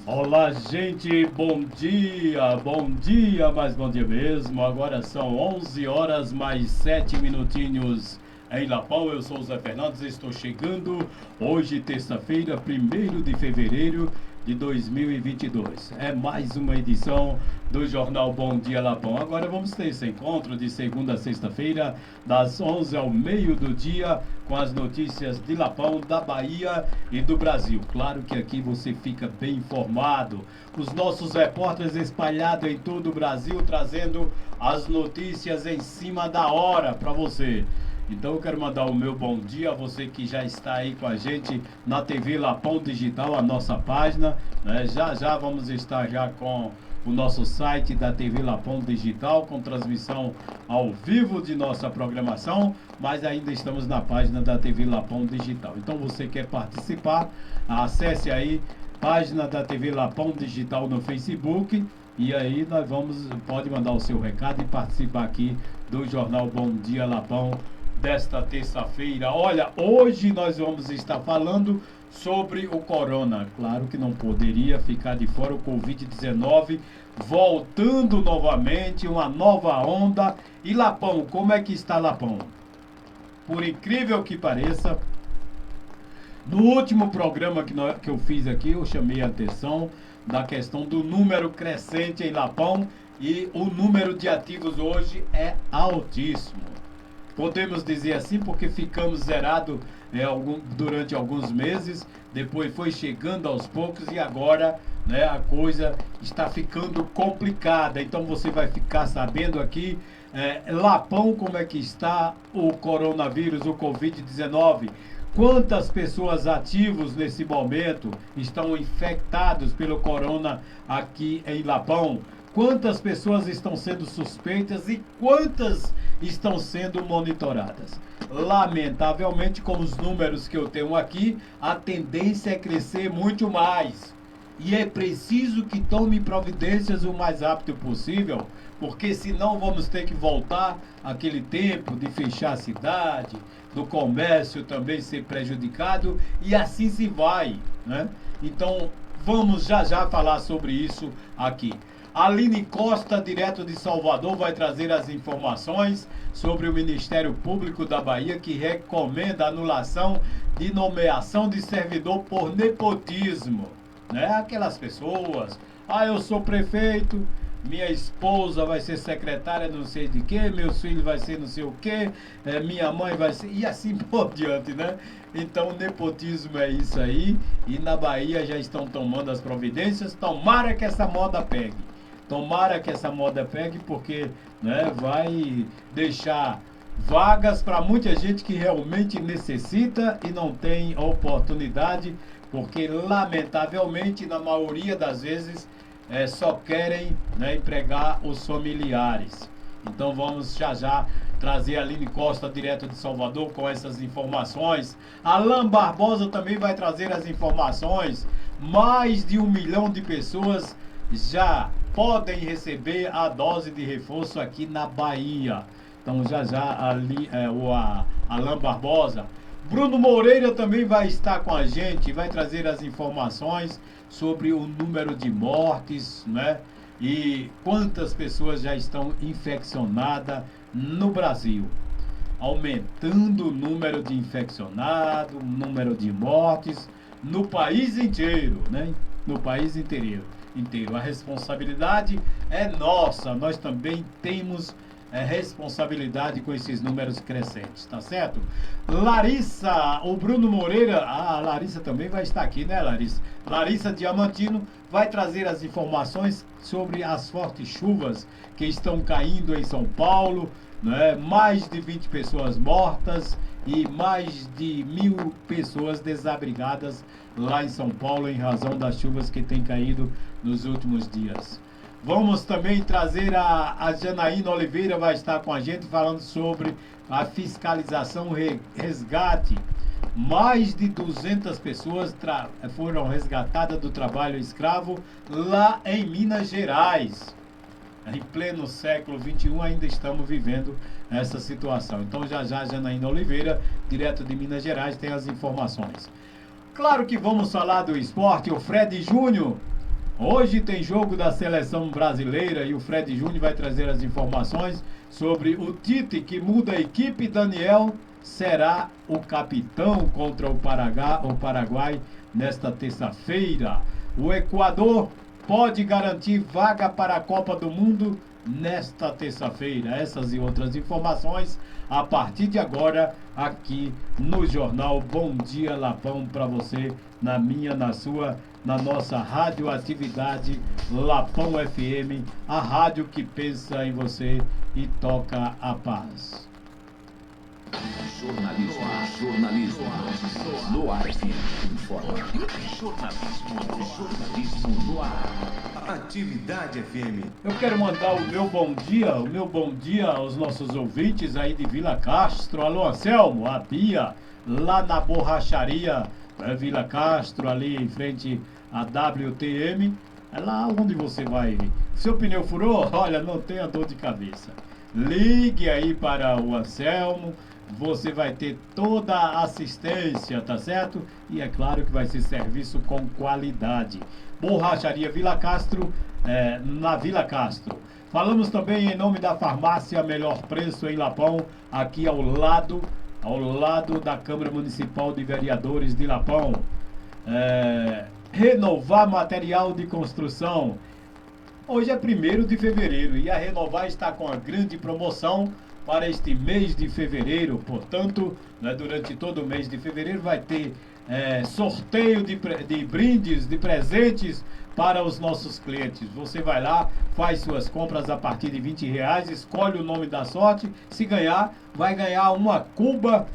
Olá, gente, bom dia, mas bom dia mesmo. Agora são 11 horas mais 7 minutinhos em Lapão. Eu sou o Zé Fernandes, estou chegando hoje, terça-feira, 1º de fevereiro de 2022. É mais uma edição do Jornal Bom Dia Lapão. Agora vamos ter esse encontro de segunda a sexta-feira, das 11 ao meio do dia, com as notícias de Lapão, da Bahia e do Brasil. Claro que aqui você fica bem informado. Os nossos repórteres espalhados em todo o Brasil, trazendo as notícias em cima da hora para você. Então eu quero mandar o meu bom dia a você que já está aí com a gente na TV Lapão Digital, a nossa página, né? Já vamos estar já com o nosso site da TV Lapão Digital, com transmissão ao vivo de nossa programação, mas ainda estamos na página da TV Lapão Digital. Então você quer participar, acesse aí página da TV Lapão Digital no Facebook. E aí pode mandar o seu recado e participar aqui do Jornal Bom Dia Lapão desta terça-feira. Olha, hoje nós vamos estar falando sobre o corona. Claro que não poderia ficar de fora o Covid-19, voltando novamente, uma nova onda. E Lapão, como é que está Lapão? Por incrível que pareça, no último programa que eu fiz aqui, eu chamei a atenção da questão do número crescente em Lapão, e o número de ativos hoje é altíssimo. Podemos dizer assim porque ficamos zerados durante alguns meses, depois foi chegando aos poucos e agora, né, a coisa está ficando complicada. Então você vai ficar sabendo aqui, Lapão, como é que está o coronavírus, o Covid-19. Quantas pessoas ativas nesse momento estão infectados pelo corona aqui em Lapão? Quantas pessoas estão sendo suspeitas e quantas estão sendo monitoradas? Lamentavelmente, com os números que eu tenho aqui, a tendência é crescer muito mais. E é preciso que tome providências o mais rápido possível, porque senão vamos ter que voltar àquele tempo de fechar a cidade, do comércio também ser prejudicado, e assim se vai, né? Então, vamos já falar sobre isso aqui. Aline Costa, direto de Salvador, vai trazer as informações sobre o Ministério Público da Bahia, que recomenda a anulação de nomeação de servidor por nepotismo, né? Aquelas pessoas, eu sou prefeito, minha esposa vai ser secretária não sei de quê, meus filhos vai ser não sei o quê, minha mãe vai ser, e assim por diante, né? Então, nepotismo é isso aí, e na Bahia já estão tomando as providências. Tomara que essa moda pegue. Tomara que essa moda pegue, porque, né, vai deixar vagas para muita gente que realmente necessita e não tem oportunidade, porque, lamentavelmente, na maioria das vezes, só querem, né, empregar os familiares. Então vamos já trazer a Aline Costa, direto de Salvador, com essas informações. Alain Barbosa também vai trazer as informações. Mais de 1 milhão de pessoas já podem receber a dose de reforço aqui na Bahia. Então o Alain Barbosa. Bruno Moreira também vai estar com a gente, vai trazer as informações sobre o número de mortes, né? E quantas pessoas já estão infeccionadas no Brasil. Aumentando o número de infeccionados, o número de mortes no país inteiro, né? No país inteiro. A responsabilidade é nossa, nós também temos responsabilidade com esses números crescentes, tá certo? Larissa, o Bruno Moreira, a Larissa também vai estar aqui, né, Larissa? Larissa Diamantino vai trazer as informações sobre as fortes chuvas que estão caindo em São Paulo, né? Mais de 20 pessoas mortas e mais de 1.000 pessoas desabrigadas lá em São Paulo em razão das chuvas que têm caído nos últimos dias. Vamos também trazer a Janaína Oliveira, vai estar com a gente falando sobre a fiscalização resgate. Mais de 200 pessoas foram resgatadas do trabalho escravo lá em Minas Gerais. Em pleno século XXI ainda estamos vivendo essa situação. Então já já Janaína Oliveira, direto de Minas Gerais, tem as informações. Claro que vamos falar do esporte. O Fred Júnior, hoje tem jogo da seleção brasileira e o Fred Júnior vai trazer as informações sobre o Tite, que muda a equipe. Daniel será o capitão contra o Paraguai nesta terça-feira. O Equador pode garantir vaga para a Copa do Mundo nesta terça-feira. Essas e outras informações a partir de agora aqui no Jornal Bom Dia Lapão, para você, na minha, na sua, na nossa radioatividade Lapão FM, a rádio que pensa em você e toca a paz. Jornalismo no ar. Informa. Jornalismo no ar. Atividade FM. Eu quero mandar o meu bom dia aos nossos ouvintes aí de Vila Castro. Alô, Anselmo, a Bia, lá na borracharia Vila Castro, ali em frente à WTM. É lá onde você vai. Seu pneu furou? Olha, não tenha dor de cabeça. Ligue aí para o Anselmo. Você vai ter toda a assistência, tá certo? E é claro que vai ser serviço com qualidade. Borracharia Vila Castro, na Vila Castro. Falamos também em nome da farmácia Melhor Preço em Lapão, aqui ao lado da Câmara Municipal de Vereadores de Lapão. Renovar material de construção. Hoje é 1º de fevereiro e a Renovar está com a grande promoção para este mês de fevereiro. Portanto, durante todo o mês de fevereiro vai ter sorteio de brindes, de presentes para os nossos clientes. Você vai lá, faz suas compras a partir de R$20, escolhe o nome da sorte. Se ganhar, vai ganhar uma cuba.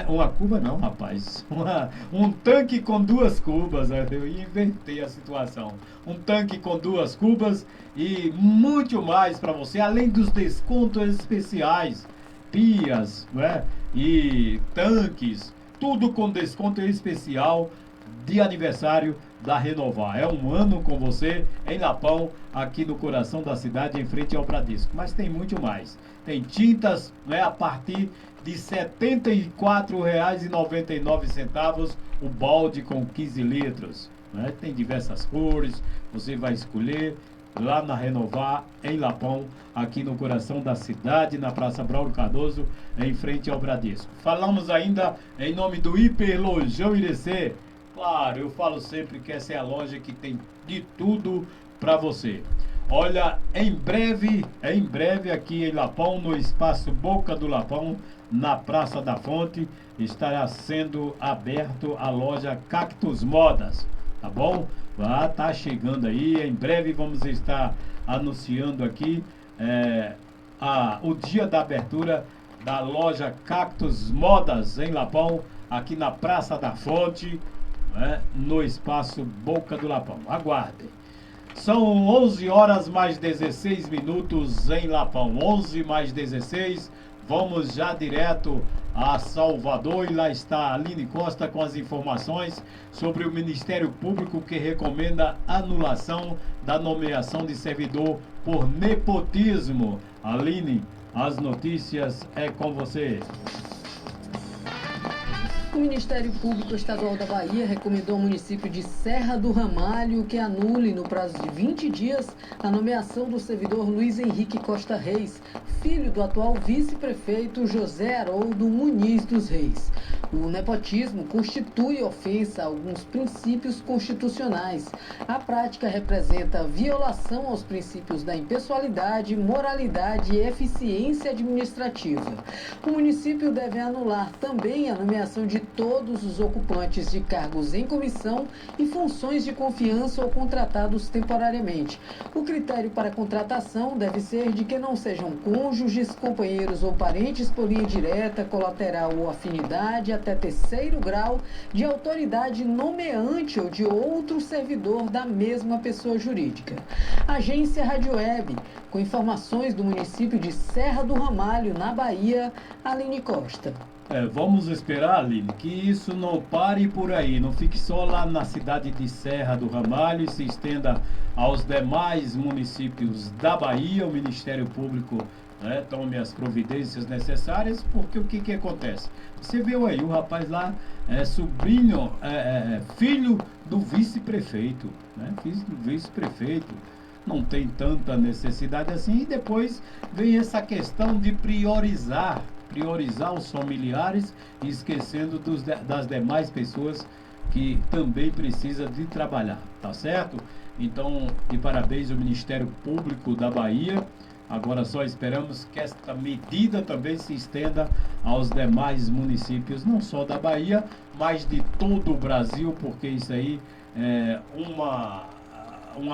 Uma cuba não, rapaz. Um tanque com 2 cubas. Eu invertei a situação. Um tanque com 2 cubas e muito mais para você, além dos descontos especiais, pias, e tanques, tudo com desconto especial de aniversário da Renovar. É um ano com você em Lapão, aqui no coração da cidade, em frente ao Bradesco. Mas tem muito mais. Tem tintas, a partir de R$ 74,99 o balde com 15 litros. Tem diversas cores, você vai escolher lá na Renovar, em Lapão, aqui no coração da cidade, na Praça Braulio Cardoso, em frente ao Bradesco. Falamos ainda em nome do Hiperlojão Irecê. Claro, eu falo sempre que essa é a loja que tem de tudo para você. Olha, em breve aqui em Lapão, no espaço Boca do Lapão, na Praça da Fonte, estará sendo aberto a loja Cactus Modas, tá bom? Tá chegando aí, em breve vamos estar anunciando aqui o dia da abertura da loja Cactus Modas em Lapão, aqui na Praça da Fonte, no espaço Boca do Lapão. Aguardem. São 11 horas mais 16 minutos em Lapão. 11 mais 16. Vamos já direto a Salvador e lá está a Aline Costa com as informações sobre o Ministério Público, que recomenda anulação da nomeação de servidor por nepotismo. Aline, as notícias é com você. O Ministério Público Estadual da Bahia recomendou ao município de Serra do Ramalho que anule, no prazo de 20 dias, a nomeação do servidor Luiz Henrique Costa Reis, filho do atual vice-prefeito José Haroldo Muniz dos Reis. O nepotismo constitui ofensa a alguns princípios constitucionais. A prática representa violação aos princípios da impessoalidade, moralidade e eficiência administrativa. O município deve anular também a nomeação de todos os ocupantes de cargos em comissão e funções de confiança ou contratados temporariamente. O critério para contratação deve ser de que não sejam cônjuges, companheiros ou parentes por linha direta, colateral ou afinidade até 3º grau de autoridade nomeante ou de outro servidor da mesma pessoa jurídica. Agência Rádio Web, com informações do município de Serra do Ramalho, na Bahia, Aline Costa. Vamos esperar, Aline, que isso não pare por aí, não fique só lá na cidade de Serra do Ramalho e se estenda aos demais municípios da Bahia. O Ministério Público né, tome as providências necessárias, porque o que acontece? Você viu aí, o rapaz lá filho do vice-prefeito, né? Filho do vice-prefeito, não tem tanta necessidade assim, e depois vem essa questão de priorizar os familiares, esquecendo das demais pessoas que também precisa de trabalhar, tá certo? Então, de parabéns ao Ministério Público da Bahia. Agora só esperamos que esta medida também se estenda aos demais municípios, não só da Bahia, mas de todo o Brasil, porque isso aí é uma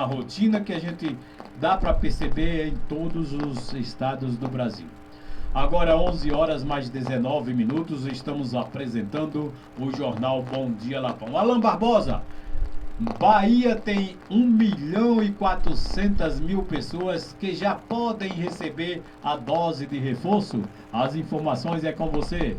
rotina que a gente dá para perceber em todos os estados do Brasil. Agora 11 horas mais 19 minutos, estamos apresentando o jornal Bom Dia Lapão. Alan Barbosa, Bahia tem 1.400.000 pessoas que já podem receber a dose de reforço. As informações é com você.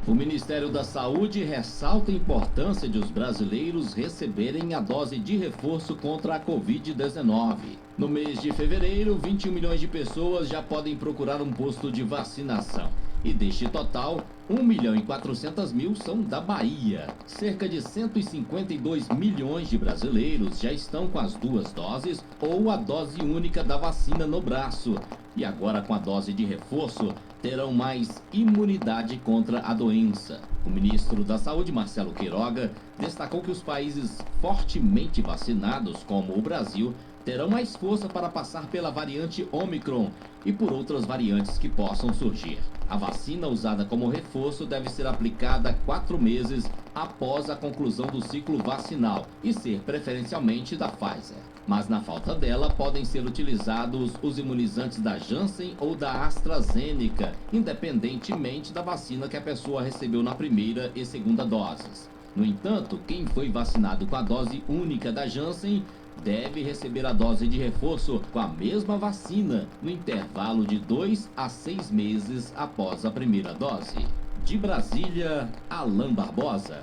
O Ministério da Saúde ressalta a importância de os brasileiros receberem a dose de reforço contra a Covid-19. No mês de fevereiro, 21 milhões de pessoas já podem procurar um posto de vacinação. E deste total, 1.400.000 são da Bahia. Cerca de 152 milhões de brasileiros já estão com as 2 doses ou a dose única da vacina no braço. E agora, com a dose de reforço, terão mais imunidade contra a doença. O ministro da Saúde, Marcelo Queiroga, destacou que os países fortemente vacinados, como o Brasil, terão mais força para passar pela variante Omicron e por outras variantes que possam surgir. A vacina usada como reforço deve ser aplicada 4 meses após a conclusão do ciclo vacinal e ser preferencialmente da Pfizer. Mas na falta dela, podem ser utilizados os imunizantes da Janssen ou da AstraZeneca, independentemente da vacina que a pessoa recebeu na primeira e segunda doses. No entanto, quem foi vacinado com a dose única da Janssen deve receber a dose de reforço com a mesma vacina no intervalo de 2 a 6 meses após a primeira dose. De Brasília, Alan Barbosa.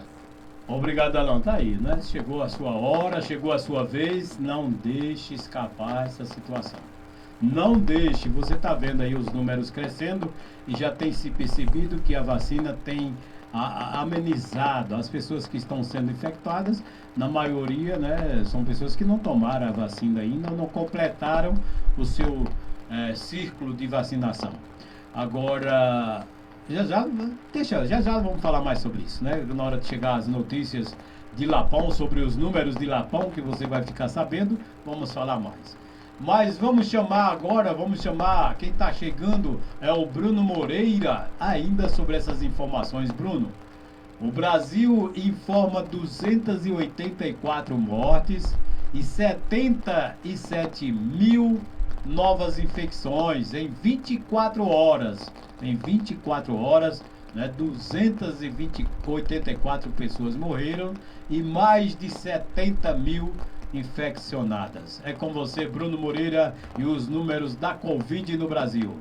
Obrigado, Alan. Tá aí, né? Chegou a sua hora, chegou a sua vez. Não deixe escapar essa situação. Não deixe. Você está vendo aí os números crescendo e já tem se percebido que a vacina tem amenizado as pessoas que estão sendo infectadas. Na maioria, né, são pessoas que não tomaram a vacina ainda, não completaram o seu círculo de vacinação. Agora, já vamos falar mais sobre isso, né? Na hora de chegar as notícias de Lapão, sobre os números de Lapão, que você vai ficar sabendo, vamos falar mais. Mas vamos chamar quem está chegando é o Bruno Moreira, ainda sobre essas informações. Bruno, o Brasil informa 284 mortes e 77 mil novas infecções em 24 horas. Em 24 horas, né, 284 pessoas morreram e mais de 70 mil infeccionadas. É com você, Bruno Moreira, e os números da Covid no Brasil.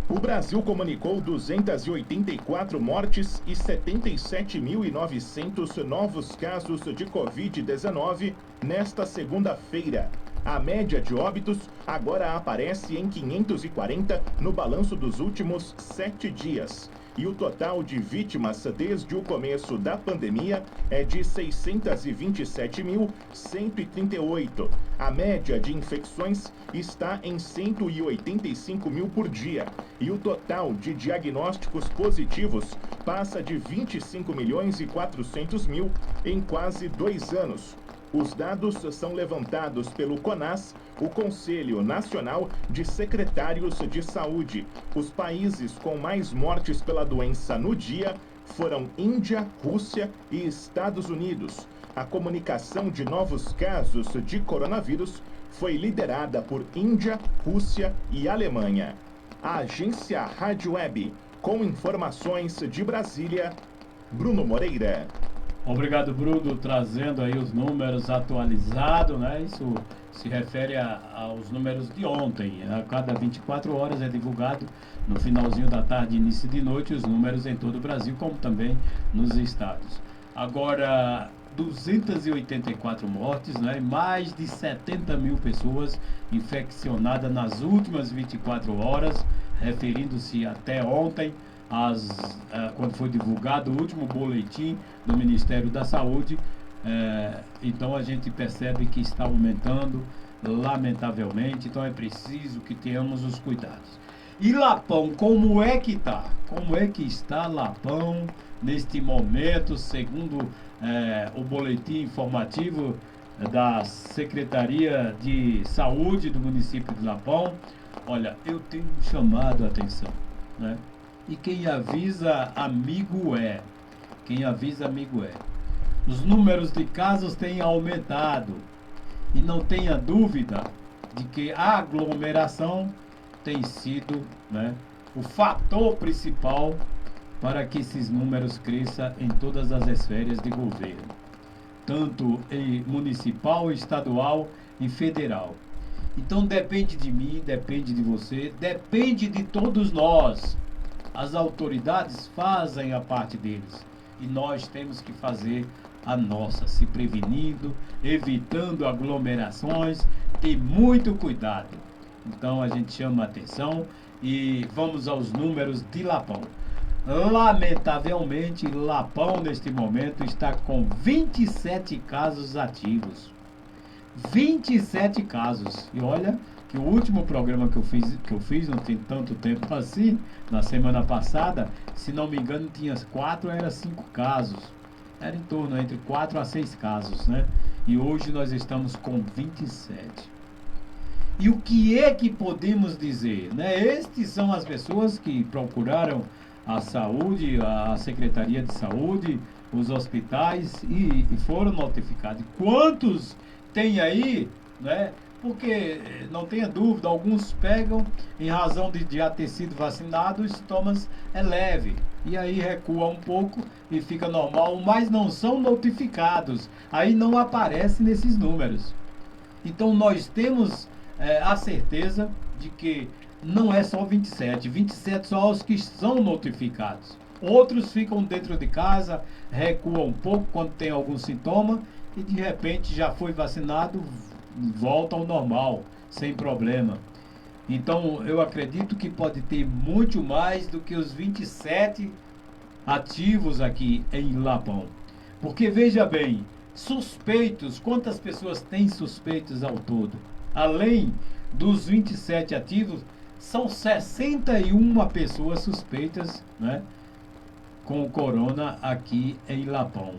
O Brasil comunicou 284 mortes e 77.900 novos casos de Covid-19 nesta segunda-feira. A média de óbitos agora aparece em 540 no balanço dos últimos 7 dias. E o total de vítimas desde o começo da pandemia é de 627.138. A média de infecções está em 185 mil por dia. E o total de diagnósticos positivos passa de 25.400.000 em quase 2 anos. Os dados são levantados pelo CONAS, o Conselho Nacional de Secretários de Saúde. Os países com mais mortes pela doença no dia foram Índia, Rússia e Estados Unidos. A comunicação de novos casos de coronavírus foi liderada por Índia, Rússia e Alemanha. A agência Rádio Web, com informações de Brasília, Bruno Moreira. Obrigado, Bruno, trazendo aí os números atualizados, né? Isso se refere aos números de ontem. A cada 24 horas é divulgado no finalzinho da tarde, início de noite, os números em todo o Brasil, como também nos estados. Agora, 284 mortes, né? Mais de 70 mil pessoas infeccionadas nas últimas 24 horas, referindo-se até ontem, quando foi divulgado o último boletim do Ministério da Saúde. Então a gente percebe que está aumentando, lamentavelmente, então é preciso que tenhamos os cuidados. E Lapão, como é que está? Como é que está Lapão neste momento, segundo o boletim informativo da Secretaria de Saúde do município de Lapão? Olha, eu tenho chamado a atenção, né? E quem avisa, amigo é. Quem avisa, amigo é. Os números de casos têm aumentado. E não tenha dúvida de que a aglomeração tem sido, né, o fator principal para que esses números cresçam em todas as esferas de governo, tanto em municipal, estadual e federal. Então depende de mim, depende de você, depende de todos nós. As autoridades fazem a parte deles e nós temos que fazer a nossa, se prevenindo, evitando aglomerações, ter muito cuidado. Então a gente chama a atenção e vamos aos números de Lapão. Lamentavelmente, Lapão neste momento está com 27 casos ativos. 27 casos. E olha que o último programa que eu fiz não tem tanto tempo assim, na semana passada, se não me engano, tinha 4 era 5 casos. Era em torno entre 4 a 6 casos, né? E hoje nós estamos com 27. E o que é que podemos dizer, né? Estes são as pessoas que procuraram a saúde, a Secretaria de Saúde, os hospitais e foram notificados. Quantos tem aí, né? Porque, não tenha dúvida, alguns pegam, em razão de já ter sido vacinado, os sintomas é leve. E aí recua um pouco e fica normal, mas não são notificados. Aí não aparece nesses números. Então nós temos a certeza de que não é só 27. 27 só os que são notificados. Outros ficam dentro de casa, recuam um pouco quando tem algum sintoma e de repente já foi vacinado, volta ao normal, sem problema. Então eu acredito que pode ter muito mais do que os 27 ativos aqui em Lapão. Porque veja bem, suspeitos, quantas pessoas têm suspeitos ao todo? Além dos 27 ativos, são 61 pessoas suspeitas, né, com o corona aqui em Lapão.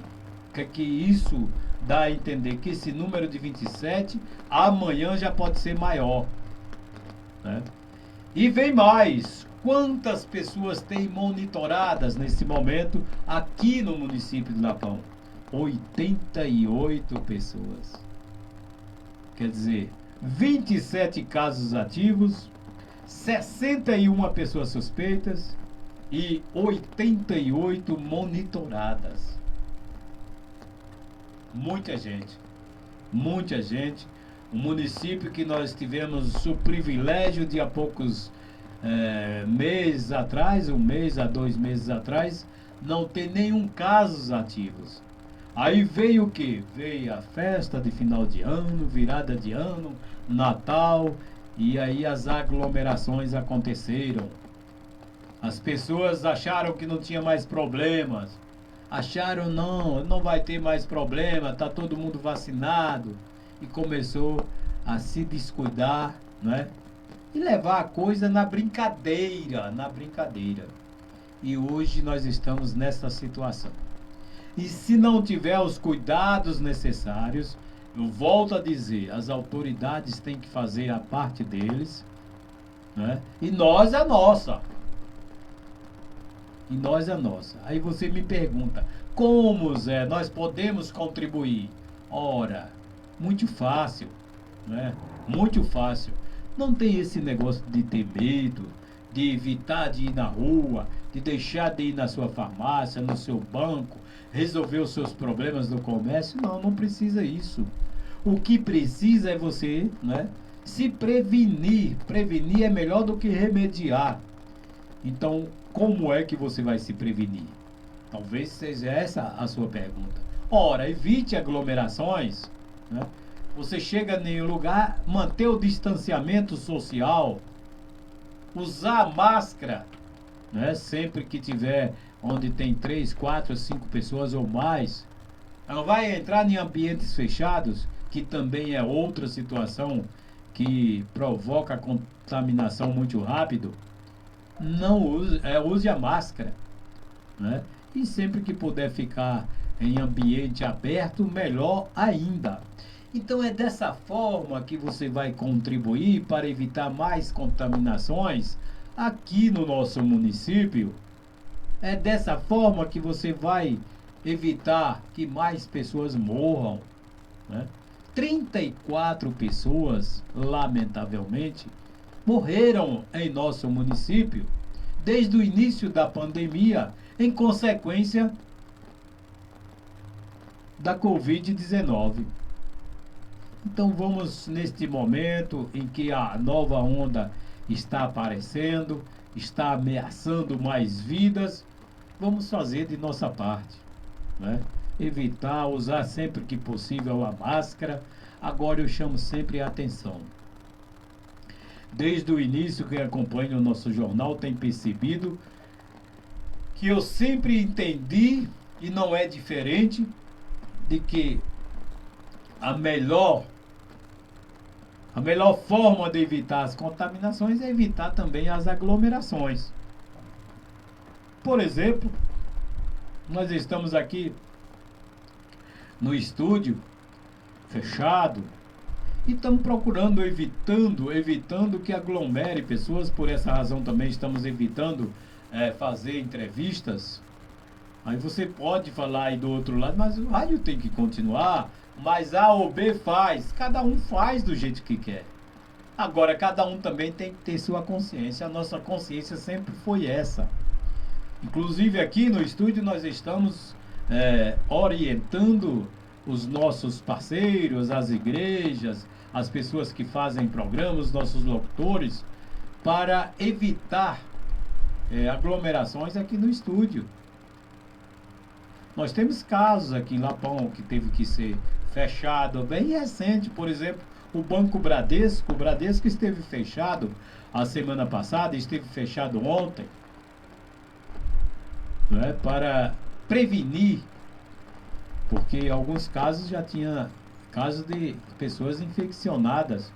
Que isso dá a entender que esse número de 27 amanhã já pode ser maior, né? E vem mais. Quantas pessoas tem monitoradas nesse momento aqui no município de Lapão? 88 pessoas. Quer dizer, 27 casos ativos, 61 pessoas suspeitas e 88 monitoradas. Muita gente. Muita gente. Um município que nós tivemos o privilégio de há poucos meses atrás, 1 mês a 2 meses atrás, não ter nenhum casos ativos. Aí veio o quê? Veio a festa de final de ano, virada de ano, Natal, e aí as aglomerações aconteceram. As pessoas acharam que não tinha mais problemas. Acharam, não vai ter mais problema, tá todo mundo vacinado. E começou a se descuidar, né? E levar a coisa na brincadeira, E hoje nós estamos nessa situação. E se não tiver os cuidados necessários, eu volto a dizer, as autoridades têm que fazer a parte deles, né? E nós a nossa. Aí você me pergunta, como, Zé, nós podemos contribuir? Ora, muito fácil, né? Muito fácil. Não tem esse negócio de ter medo, de evitar de ir na rua, de deixar de ir na sua farmácia, no seu banco, resolver os seus problemas no comércio. Não precisa isso. O que precisa é você, né, se prevenir. Prevenir é melhor do que remediar. Então, como é que você vai se prevenir? Talvez seja essa a sua pergunta. Ora, evite aglomerações, né? Você chega em um lugar, manter o distanciamento social, usar máscara, né? Sempre que tiver onde tem 3, 4, 5 pessoas ou mais. Não vai entrar em ambientes fechados, que também é outra situação que provoca contaminação muito rápido. Não use, use a máscara, né? E sempre que puder ficar em ambiente aberto, melhor ainda. Então é dessa forma que você vai contribuir para evitar mais contaminações aqui no nosso município. É dessa forma que você vai evitar que mais pessoas morram, né? 34 pessoas, lamentavelmente, morreram em nosso município desde o início da pandemia, em consequência da Covid-19. Então vamos, neste momento em que a nova onda está aparecendo, está ameaçando mais vidas, vamos fazer de nossa parte, né? Evitar, usar sempre que possível a máscara. Agora eu chamo sempre a atenção. Desde o início, quem acompanha o nosso jornal tem percebido que eu sempre entendi, e não é diferente, de que a melhor forma de evitar as contaminações é evitar também as aglomerações. Por exemplo, nós estamos aqui no estúdio fechado e estamos procurando, evitando que aglomere pessoas. Por essa razão também estamos evitando fazer entrevistas. Aí você pode falar aí do outro lado, mas o rádio tem que continuar, mas A ou B faz, cada um faz do jeito que quer. Agora, cada um também tem que ter sua consciência. A nossa consciência sempre foi essa. Inclusive aqui no estúdio nós estamos orientando os nossos parceiros, as igrejas, as pessoas que fazem programas, nossos locutores, para evitar aglomerações aqui no estúdio. Nós temos casos aqui em Lapão que teve que ser fechado, bem recente, por exemplo, o Bradesco esteve fechado a semana passada, esteve fechado ontem, né, para prevenir, porque em alguns casos já tinha casos de pessoas infeccionadas,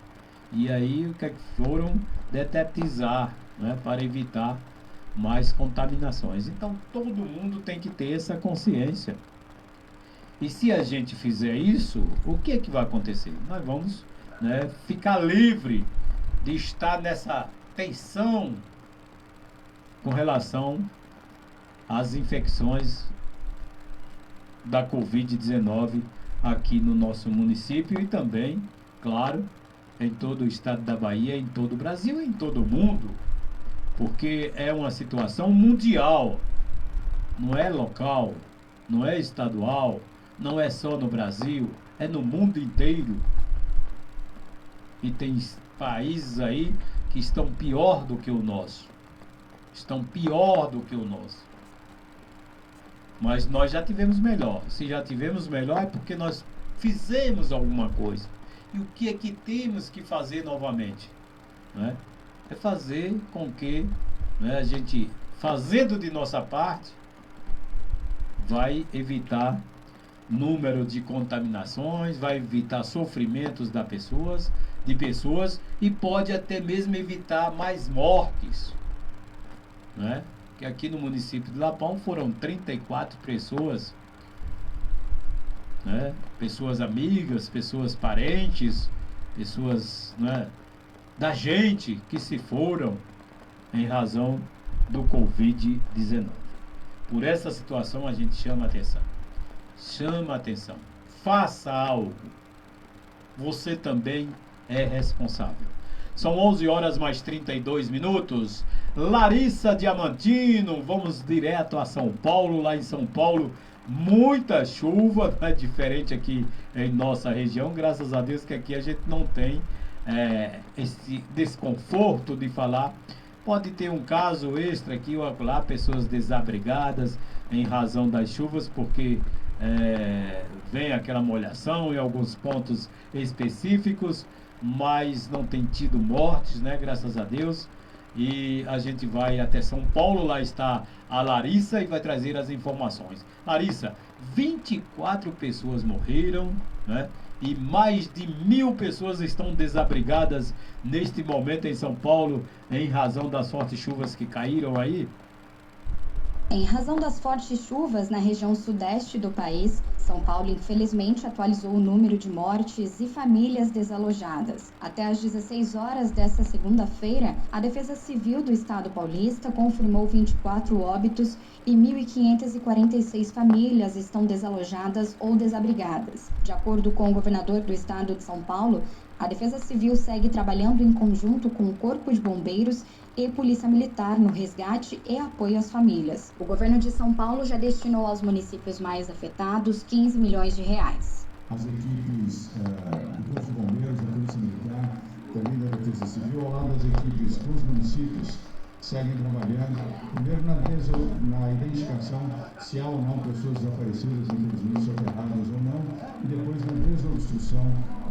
e aí o que foram detetizar, né, para evitar mais contaminações. Então todo mundo tem que ter essa consciência. E se a gente fizer isso, o que é que vai acontecer? Nós vamos, né, ficar livre de estar nessa tensão com relação às infecções da Covid-19 aqui no nosso município e também, claro, em todo o estado da Bahia, em todo o Brasil e em todo o mundo, porque é uma situação mundial, não é local, não é estadual, não é só no Brasil, é no mundo inteiro. E tem países aí que estão pior do que o nosso. Estão pior do que o nosso. Mas nós já tivemos melhor. Se já tivemos melhor é porque nós fizemos alguma coisa. E o que é que temos que fazer novamente? Né? É fazer com que, né, a gente, fazendo de nossa parte, vai evitar número de contaminações, vai evitar sofrimentos de pessoas e pode até mesmo evitar mais mortes, né? Que aqui no município de Lapão foram 34 pessoas, né? Pessoas amigas, pessoas parentes, pessoas, né, da gente que se foram em razão do Covid-19. Por essa situação a gente chama atenção. Chama atenção. Faça algo. Você também é responsável. São 11 horas mais 32 minutos. Larissa Diamantino, vamos direto a São Paulo. Lá em São Paulo, muita chuva, é diferente aqui em nossa região. Graças a Deus que aqui a gente não tem esse desconforto de falar. Pode ter um caso extra aqui ou lá, pessoas desabrigadas em razão das chuvas, porque vem aquela molhação em alguns pontos específicos, mas não tem tido mortes, né? Graças a Deus. E a gente vai até São Paulo, lá está a Larissa e vai trazer as informações. Larissa, 24 pessoas morreram, né? E mais de 1.000 pessoas estão desabrigadas neste momento em São Paulo, em razão das fortes chuvas que caíram aí. Em razão das fortes chuvas na região sudeste do país, São Paulo infelizmente atualizou o número de mortes e famílias desalojadas. Até às 16 horas desta segunda-feira, a Defesa Civil do Estado paulista confirmou 24 óbitos e 1.546 famílias estão desalojadas ou desabrigadas. De acordo com o governador do estado de São Paulo, a Defesa Civil segue trabalhando em conjunto com o Corpo de Bombeiros e Polícia Militar no resgate e apoio às famílias. O governo de São Paulo já destinou aos municípios mais afetados 15 milhões de reais. As equipes do Corpo de Bombeiros, da Polícia Militar, também da Defesa Civil, ao lado das equipes dos municípios, seguem trabalhando, primeiro na identificação se há ou não pessoas desaparecidas, infelizmente soterradas ou não, e depois na desobstrução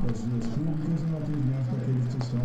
das vias públicas e no atendimento daqueles que estão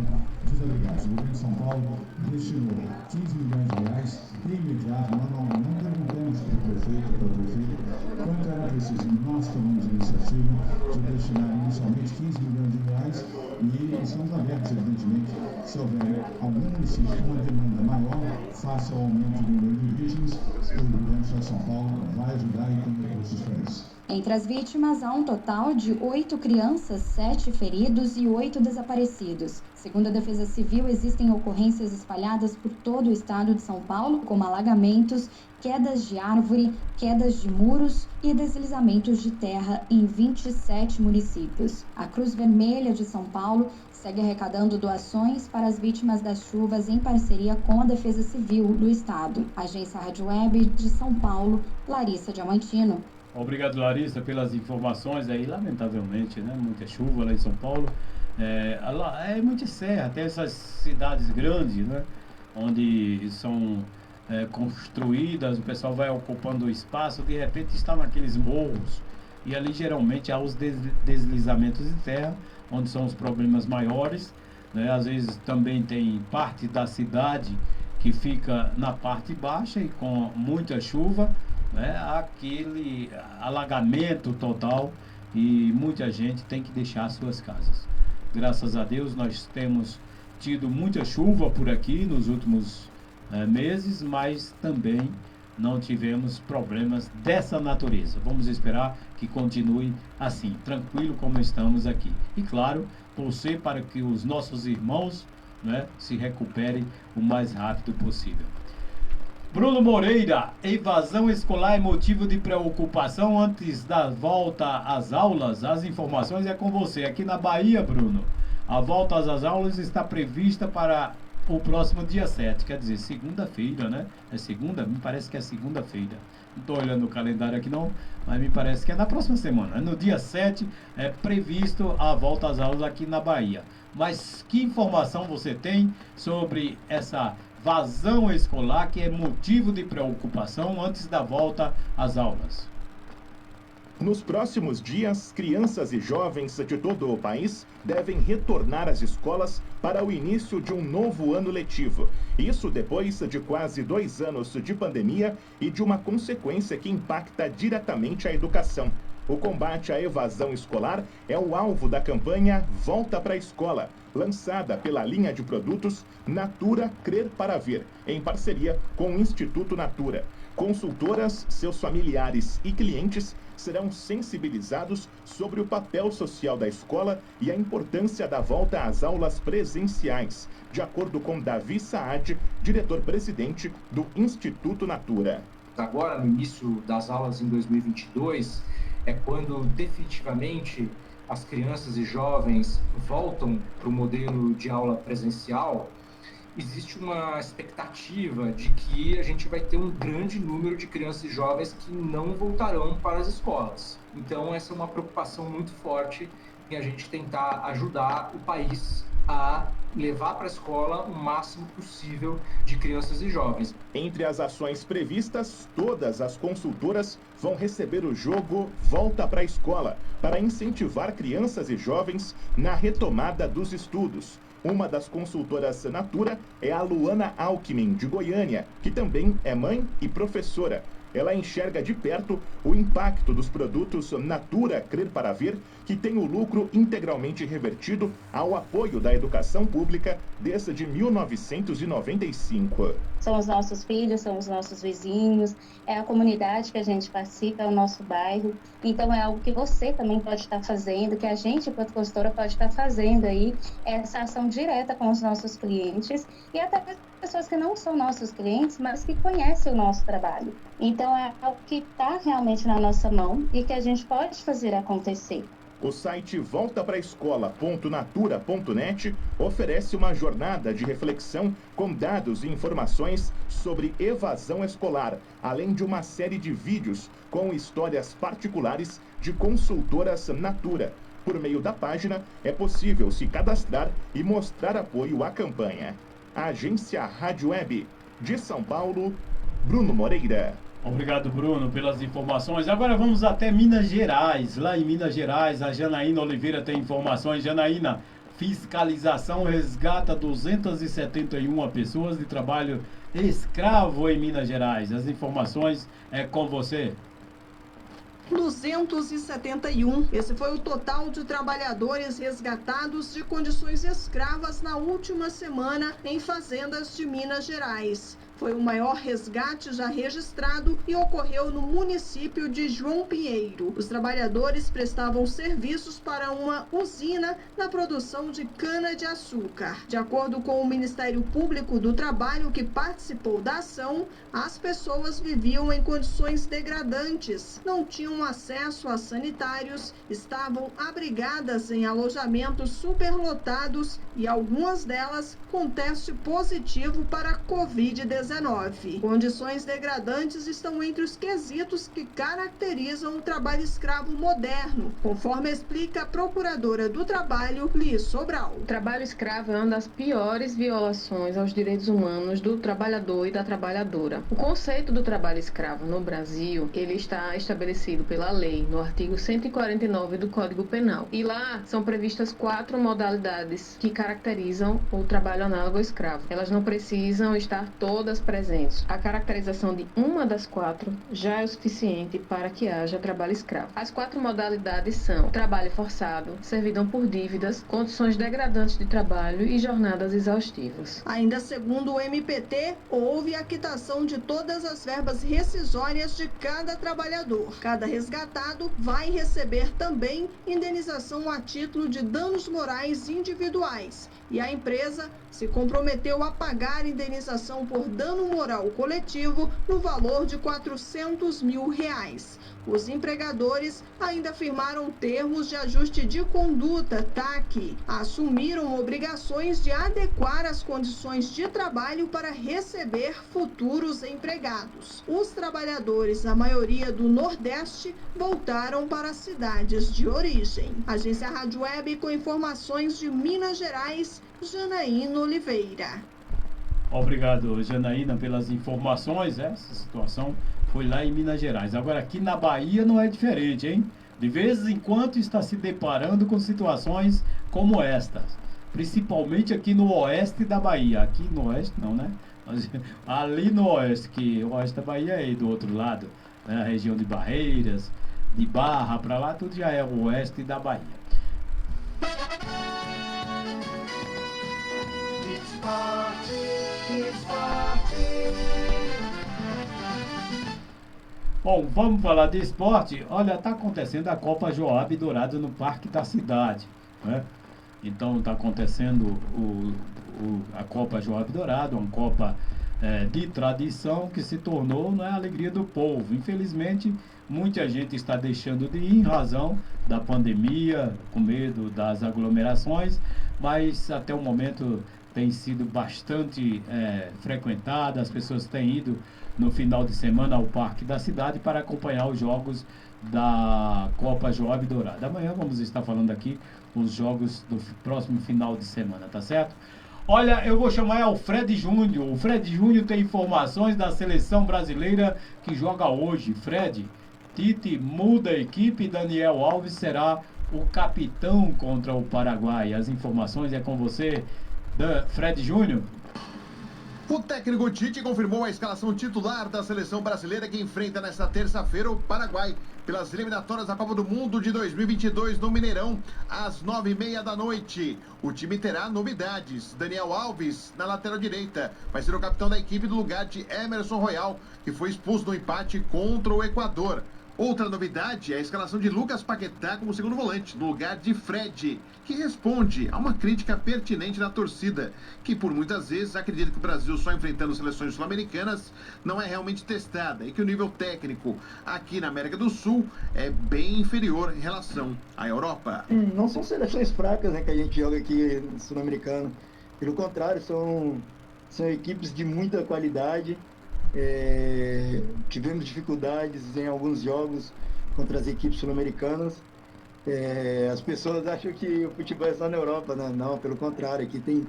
desabrigados. O governo de São Paulo destinou 15 milhões de reais de imediato. Nós não perguntamos para o prefeito, para o prefeito, quanto era preciso. Nós tomamos a iniciativa de destinar inicialmente 15 milhões de reais e estamos abertos, evidentemente, se houver algum município com uma demanda maior, face ao aumento do número de vítimas, o governo de São Paulo vai ajudar e tem recursos para isso. Entre as vítimas, há um total de 8 crianças, 7 feridos e 8 desaparecidos. Segundo a Defesa Civil, existem ocorrências espalhadas por todo o estado de São Paulo, como alagamentos, quedas de árvore, quedas de muros e deslizamentos de terra em 27 municípios. A Cruz Vermelha de São Paulo segue arrecadando doações para as vítimas das chuvas em parceria com a Defesa Civil do estado. Agência Rádio Web de São Paulo, Larissa Diamantino. Obrigado, Larissa, pelas informações aí, lamentavelmente, né? Muita chuva lá em São Paulo. É muita serra, tem essas cidades grandes, né? Onde são construídas, o pessoal vai ocupando o espaço, de repente está naqueles morros. E ali geralmente há os deslizamentos de terra, onde são os problemas maiores, né? Às vezes também tem parte da cidade que fica na parte baixa e com muita chuva, né? Aquele alagamento total e muita gente tem que deixar suas casas. Graças a Deus nós temos tido muita chuva por aqui nos últimos meses, mas também não tivemos problemas dessa natureza. Vamos esperar que continue assim, tranquilo como estamos aqui. E claro, torcer para que os nossos irmãos, né, se recuperem o mais rápido possível. Bruno Moreira, evasão escolar é motivo de preocupação antes da volta às aulas? As informações é com você. Aqui na Bahia, Bruno, a volta às aulas está prevista para o próximo dia 7, quer dizer, segunda-feira, né? É segunda? Me parece que é segunda-feira. Não estou olhando o calendário aqui não, mas me parece que é na próxima semana. No dia 7 é previsto a volta às aulas aqui na Bahia. Mas que informação você tem sobre essa vazão escolar que é motivo de preocupação antes da volta às aulas? Nos próximos dias, crianças e jovens de todo o país devem retornar às escolas para o início de um novo ano letivo. Isso depois de quase 2 anos de pandemia e de uma consequência que impacta diretamente a educação. O combate à evasão escolar é o alvo da campanha Volta para a Escola, lançada pela linha de produtos Natura Crer para Ver, em parceria com o Instituto Natura. Consultoras, seus familiares e clientes serão sensibilizados sobre o papel social da escola e a importância da volta às aulas presenciais, de acordo com Davi Saad, diretor-presidente do Instituto Natura. Agora, no início das aulas em 2022, é quando definitivamente as crianças e jovens voltam para o modelo de aula presencial. Existe uma expectativa de que a gente vai ter um grande número de crianças e jovens que não voltarão para as escolas. Então, essa é uma preocupação muito forte em a gente tentar ajudar o país a levar para a escola o máximo possível de crianças e jovens. Entre as ações previstas, todas as consultoras vão receber o jogo Volta para a Escola, para incentivar crianças e jovens na retomada dos estudos. Uma das consultoras Natura é a Luana Alckmin, de Goiânia, que também é mãe e professora. Ela enxerga de perto o impacto dos produtos Natura Crer para Ver, que tem o lucro integralmente revertido ao apoio da educação pública desde 1995. São os nossos filhos, são os nossos vizinhos, é a comunidade que a gente participa, é o nosso bairro. Então é algo que você também pode estar fazendo, que a gente, enquanto consultora, pode estar fazendo aí, essa ação direta com os nossos clientes e até pessoas que não são nossos clientes, mas que conhecem o nosso trabalho. Então é algo que está realmente na nossa mão e que a gente pode fazer acontecer. O site voltapraescola.natura.net oferece uma jornada de reflexão com dados e informações sobre evasão escolar, além de uma série de vídeos com histórias particulares de consultoras Natura. Por meio da página, é possível se cadastrar e mostrar apoio à campanha. A agência Rádio Web de São Paulo, Bruno Moreira. Obrigado, Bruno, pelas informações. Agora vamos até Minas Gerais. Lá em Minas Gerais, a Janaína Oliveira tem informações. Janaína, fiscalização resgata 271 pessoas de trabalho escravo em Minas Gerais. As informações é com você. 271. Esse foi o total de trabalhadores resgatados de condições escravas na última semana em fazendas de Minas Gerais. Foi o maior resgate já registrado e ocorreu no município de João Pinheiro. Os trabalhadores prestavam serviços para uma usina na produção de cana-de-açúcar. De acordo com o Ministério Público do Trabalho, que participou da ação, as pessoas viviam em condições degradantes, não tinham acesso a sanitários, estavam abrigadas em alojamentos superlotados e algumas delas com teste positivo para a Covid-19. Condições degradantes estão entre os quesitos que caracterizam o trabalho escravo moderno, conforme explica a procuradora do Trabalho, Liz Sobral. O trabalho escravo é uma das piores violações aos direitos humanos do trabalhador e da trabalhadora. O conceito do trabalho escravo no Brasil, ele está estabelecido pela lei, no artigo 149 do Código Penal. E lá são previstas 4 modalidades que caracterizam o trabalho análogo ao escravo. Elas não precisam estar todas presentes. A caracterização de uma das 4 já é o suficiente para que haja trabalho escravo. As 4 modalidades são trabalho forçado, servidão por dívidas, condições degradantes de trabalho e jornadas exaustivas. Ainda segundo o MPT, houve a quitação de todas as verbas rescisórias de cada trabalhador. Cada resgatado vai receber também indenização a título de danos morais individuais e a empresa se comprometeu a pagar indenização por dano moral coletivo no valor de R$400 mil. Os empregadores ainda firmaram termos de ajuste de conduta, TAC, assumiram obrigações de adequar as condições de trabalho para receber futuros empregados. Os trabalhadores, a maioria do Nordeste, voltaram para as cidades de origem. Agência Rádio Web com informações de Minas Gerais, Janaína Oliveira. Obrigado, Janaína, pelas informações. Essa situação foi lá em Minas Gerais. Agora, aqui na Bahia não é diferente, hein? De vez em quando está se deparando com situações como estas. Principalmente aqui no oeste da Bahia. Aqui no oeste não, né? Mas ali no oeste, que o oeste da Bahia é aí do outro lado, né? A região de Barreiras, de Barra para lá, tudo já é o oeste da Bahia. Bom, vamos falar de esporte. Olha, está acontecendo a Copa Joab Dourado no Parque da Cidade, né? Então está acontecendo a Copa Joab Dourado, uma Copa de tradição que se tornou, né, a alegria do povo. Infelizmente, muita gente está deixando de ir em razão da pandemia, com medo das aglomerações, mas até o momento tem sido bastante frequentada. As pessoas têm ido no final de semana ao Parque da Cidade para acompanhar os jogos da Copa Joab Dourado. Amanhã vamos estar falando aqui os jogos do próximo final de semana, tá certo? Olha, eu vou chamar o Fred Júnior. O Fred Júnior tem informações da seleção brasileira que joga hoje. Fred, Tite muda a equipe, Daniel Alves será o capitão contra o Paraguai. As informações é com você, Fred Júnior. O técnico Tite confirmou a escalação titular da seleção brasileira que enfrenta nesta terça-feira o Paraguai pelas eliminatórias da Copa do Mundo de 2022 no Mineirão, às 9h30 da noite. O time terá novidades. Daniel Alves, na lateral direita, vai ser o capitão da equipe no lugar de Emerson Royal, que foi expulso no empate contra o Equador. Outra novidade é a escalação de Lucas Paquetá como segundo volante, no lugar de Fred, que responde a uma crítica pertinente da torcida, que por muitas vezes acredita que o Brasil só enfrentando seleções sul-americanas não é realmente testada e que o nível técnico aqui na América do Sul é bem inferior em relação à Europa. Não são seleções fracas, né, que a gente joga aqui no sul-americano. Pelo contrário, são equipes de muita qualidade. Tivemos dificuldades em alguns jogos contra as equipes sul-americanas. As pessoas acham que o futebol é só na Europa, né? Não, pelo contrário, aqui tem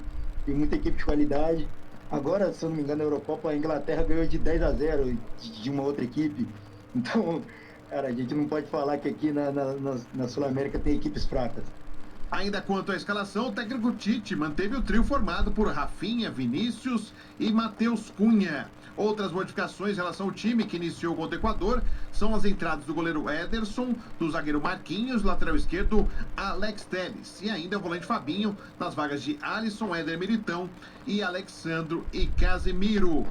muita equipe de qualidade. Agora, se eu não me engano, na Eurocopa a Inglaterra ganhou de 10-0 de uma outra equipe. Então, cara, a gente não pode falar que aqui na Sul-América tem equipes fracas. Ainda quanto à escalação, o técnico Tite manteve o trio formado por Rafinha, Vinícius e Matheus Cunha. Outras modificações em relação ao time que iniciou contra o Equador são as entradas do goleiro Ederson, do zagueiro Marquinhos, lateral esquerdo Alex Telles e ainda o volante Fabinho nas vagas de Alisson, Éder Militão e Alexandro e Casemiro.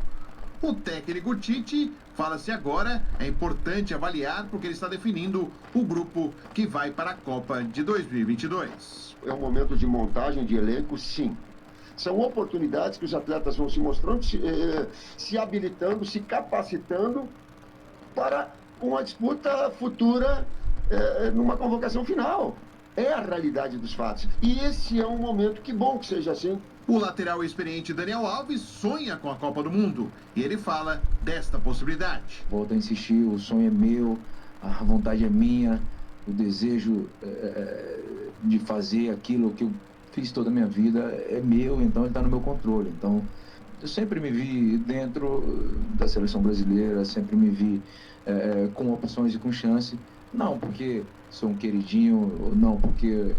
O técnico Tite fala-se agora, é importante avaliar porque ele está definindo o grupo que vai para a Copa de 2022. É um momento de montagem de elenco, sim. São oportunidades que os atletas vão se mostrando, se habilitando, se capacitando para uma disputa futura numa convocação final. É a realidade dos fatos. E esse é um momento que bom que seja assim. O lateral experiente Daniel Alves sonha com a Copa do Mundo e ele fala desta possibilidade. Volto a insistir, o sonho é meu, a vontade é minha, o desejo de fazer aquilo que eu fiz toda a minha vida é meu, então ele está no meu controle. Então, eu sempre me vi dentro da seleção brasileira, sempre me vi com opções e com chance. Não porque sou um queridinho, não porque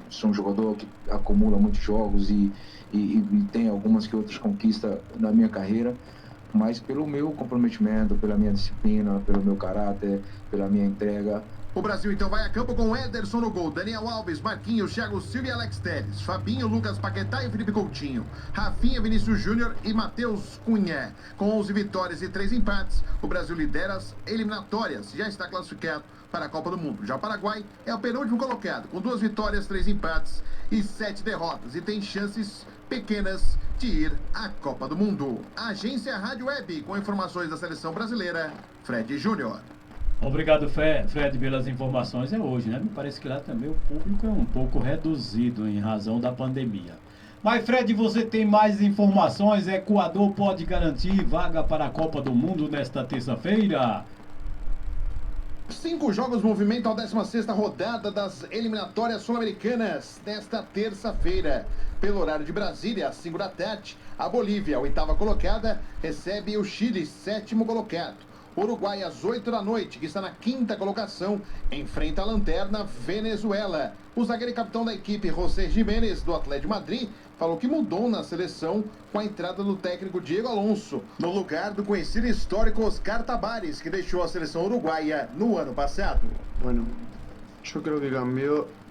sou um jogador que acumula muitos jogos e tem algumas que outras conquistas na minha carreira, mas pelo meu comprometimento, pela minha disciplina, pelo meu caráter, pela minha entrega. O Brasil então vai a campo com Ederson no gol, Daniel Alves, Marquinhos, Thiago Silva e Alex Telles, Fabinho, Lucas Paquetá e Felipe Coutinho, Rafinha, Vinícius Júnior e Matheus Cunha. Com 11 vitórias e 3 empates, o Brasil lidera as eliminatórias e já está classificado para a Copa do Mundo. Já o Paraguai é o penúltimo colocado, com 2 vitórias, 3 empates e 7 derrotas e tem chances pequenas de ir à Copa do Mundo. Agência Rádio Web, com informações da seleção brasileira, Fred Júnior. Obrigado, Fred, pelas informações. É hoje, né? Me parece que lá também o público é um pouco reduzido em razão da pandemia. Mas, Fred, você tem mais informações? Equador pode garantir vaga para a Copa do Mundo nesta terça-feira? 5 jogos movimentam a 16ª rodada das eliminatórias sul-americanas nesta terça-feira. Pelo horário de Brasília, às 5 da tarde, a Bolívia, a 8ª colocada, recebe o Chile, 7º colocado. Uruguai, às 8 da noite, que está na 5ª colocação, enfrenta a lanterna Venezuela. O zagueiro e capitão da equipe, José Jiménez, do Atlético de Madrid, falou que mudou na seleção com a entrada do técnico Diego Alonso, no lugar do conhecido histórico Oscar Tabares, que deixou a seleção uruguaia no ano passado. Bueno, eu creio que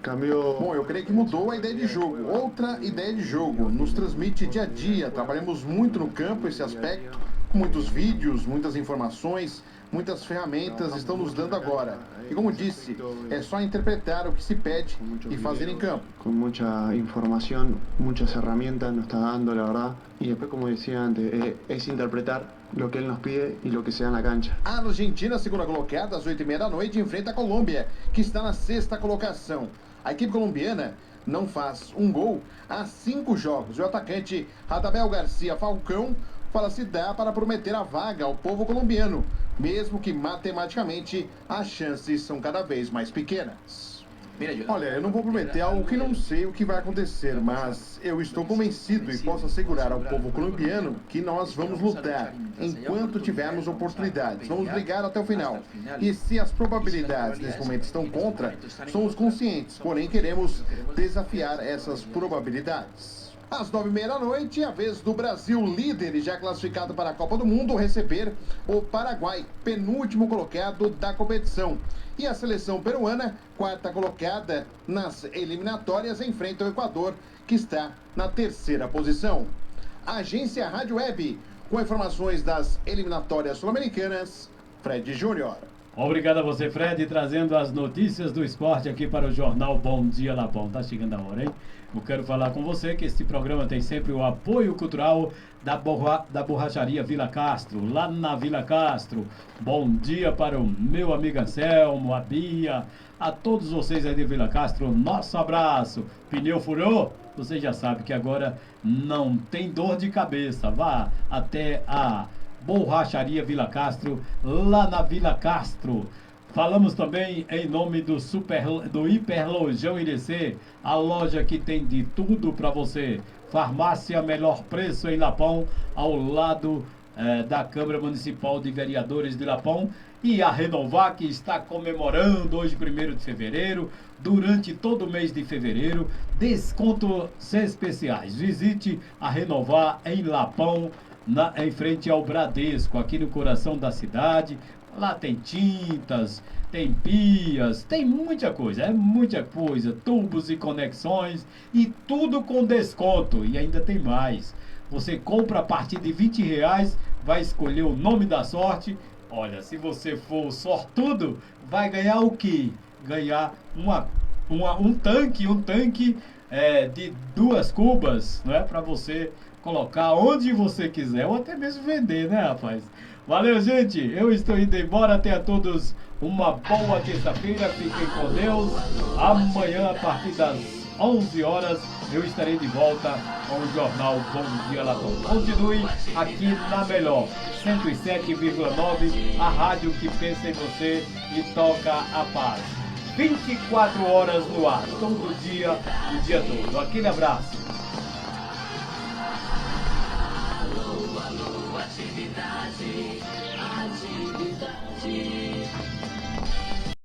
cambiou. Bom, eu creio que mudou a ideia de jogo. Outra ideia de jogo. Nos transmite dia a dia. Trabalhamos muito no campo esse aspecto. Muitos vídeos, muitas informações, muitas ferramentas estão nos dando agora. E como disse, é só interpretar o que se pede e fazer em campo. Com muita informação, muitas ferramentas nos está dando, la verdad. E depois, como decía antes, é interpretar o que ele nos pide e o que se dá na cancha. A Argentina, segunda colocada, às 8h30 da noite, enfrenta a Colômbia, que está na 6ª colocação. A equipe colombiana não faz um gol há 5 jogos. O atacante Radamel Garcia Falcão fala se dá para prometer a vaga ao povo colombiano, mesmo que matematicamente as chances são cada vez mais pequenas. Olha, eu não vou prometer algo que não sei o que vai acontecer, mas eu estou convencido e posso assegurar ao povo colombiano que nós vamos lutar enquanto tivermos oportunidades. Vamos brigar até o final. E se as probabilidades nesse momento estão contra, somos conscientes, porém queremos desafiar essas probabilidades. Às 9h30 da noite, a vez do Brasil, líder e já classificado para a Copa do Mundo, receber o Paraguai, penúltimo colocado da competição. E a seleção peruana, quarta colocada nas eliminatórias, enfrenta o Equador, que está na terceira posição. A agência Rádio Web, com informações das eliminatórias sul-americanas, Fred Júnior. Obrigado a você, Fred, trazendo as notícias do esporte aqui para o Jornal Bom Dia Lapão. Tá chegando a hora, hein? Eu quero falar com você que este programa tem sempre o apoio cultural da Borracharia Vila Castro, lá na Vila Castro. Bom dia para o meu amigo Anselmo, a Bia, a todos vocês aí de Vila Castro, nosso abraço. Pneu furou? Você já sabe que agora não tem dor de cabeça. Vá até a Borracharia Vila Castro, lá na Vila Castro. Falamos também em nome do Hiperlojão IDC, a loja que tem de tudo para você. Farmácia Melhor Preço em Lapão, ao lado da Câmara Municipal de Vereadores de Lapão. E a Renovar, que está comemorando hoje, 1º de fevereiro, durante todo o mês de fevereiro, descontos especiais. Visite a Renovar em Lapão, em frente ao Bradesco, aqui no coração da cidade. Lá tem tintas, tem pias, tem muita coisa, tubos e conexões e tudo com desconto. E ainda tem mais, você compra a partir de R$20, vai escolher o nome da sorte. Olha, se você for sortudo, vai ganhar o quê? Ganhar um tanque de 2 cubas, não é? Para você colocar onde você quiser, ou até mesmo vender, né, rapaz? Valeu, gente, eu estou indo embora. Até a todos uma boa terça-feira, fiquem com Deus. Amanhã, a partir das 11 horas, eu estarei de volta com o Jornal Bom Dia Lapão. Continue aqui na Melhor 107,9, a rádio que pensa em você e toca a paz. 24 horas no ar, todo dia, o dia todo. Aquele abraço. Atividade.